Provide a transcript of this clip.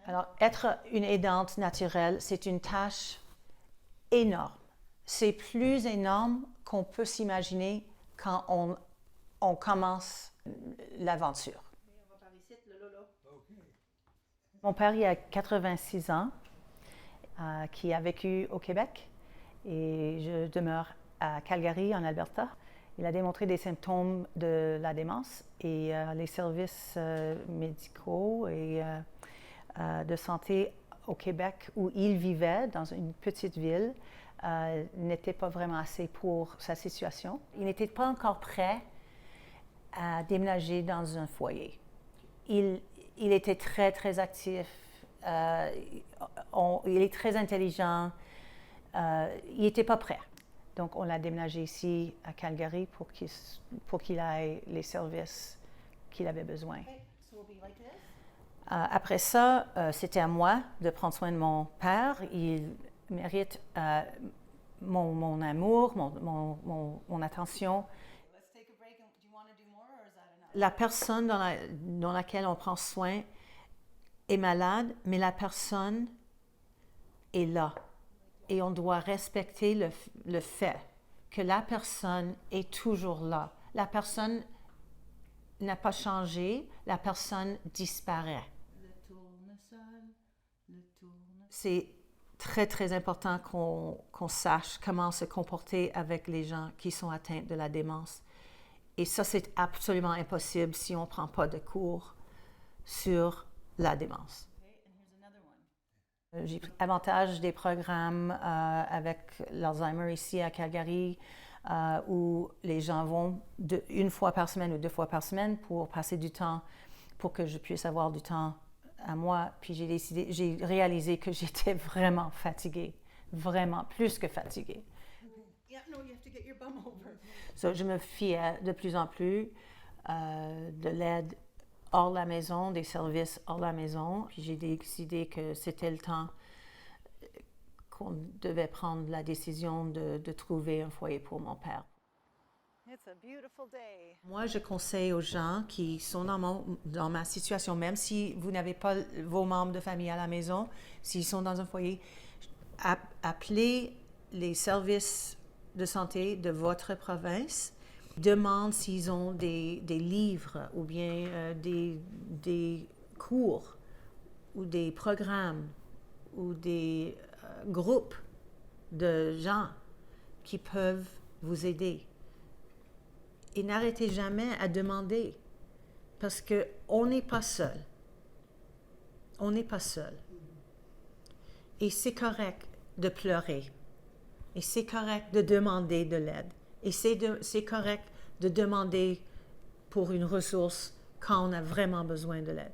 Alors, être une aidante naturelle, c'est une tâche énorme. C'est plus énorme qu'on peut s'imaginer quand on commence l'aventure. Mon père, il a 86 ans, qui a vécu au Québec et je demeure à Calgary, en Alberta. Il a démontré des symptômes de la démence et les services médicaux et de santé au Québec où il vivait, dans une petite ville, n'étaient pas vraiment assez pour sa situation. Il n'était pas encore prêt à déménager dans un foyer. Il était très, très actif. Il est très intelligent. Il n'était pas prêt. Donc, on l'a déménagé ici à Calgary pour qu'il ait les services qu'il avait besoin. Après ça, c'était à moi de prendre soin de mon père. Il mérite mon amour, mon attention. La personne dans laquelle on prend soin est malade, mais la personne est là. Et on doit respecter le fait que la personne est toujours là. La personne n'a pas changé, la personne disparaît. C'est très, très important qu'on sache comment se comporter avec les gens qui sont atteints de la démence. Et ça, c'est absolument impossible si on ne prend pas de cours sur la démence. J'ai pris avantage des programmes avec l'Alzheimer ici à Calgary, où les gens vont une fois par semaine ou 2 fois par semaine pour passer du temps, pour que je puisse avoir du temps à moi. Puis j'ai réalisé que j'étais vraiment fatiguée, vraiment plus que fatiguée. So, je me fiais de plus en plus de l'aide hors la maison, des services hors la maison. Puis j'ai décidé que c'était le temps qu'on devait prendre la décision de trouver un foyer pour mon père. Moi, je conseille aux gens qui sont dans ma situation, même si vous n'avez pas vos membres de famille à la maison, s'ils sont dans un foyer, appelez les services de santé de votre province. Demande s'ils ont des livres ou bien des cours ou des programmes ou des groupes de gens qui peuvent vous aider. Et n'arrêtez jamais à demander parce qu'on n'est pas seul. On n'est pas seul. Et c'est correct de pleurer. Et c'est correct de demander de l'aide. Et c'est correct de demander pour une ressource quand on a vraiment besoin de l'aide.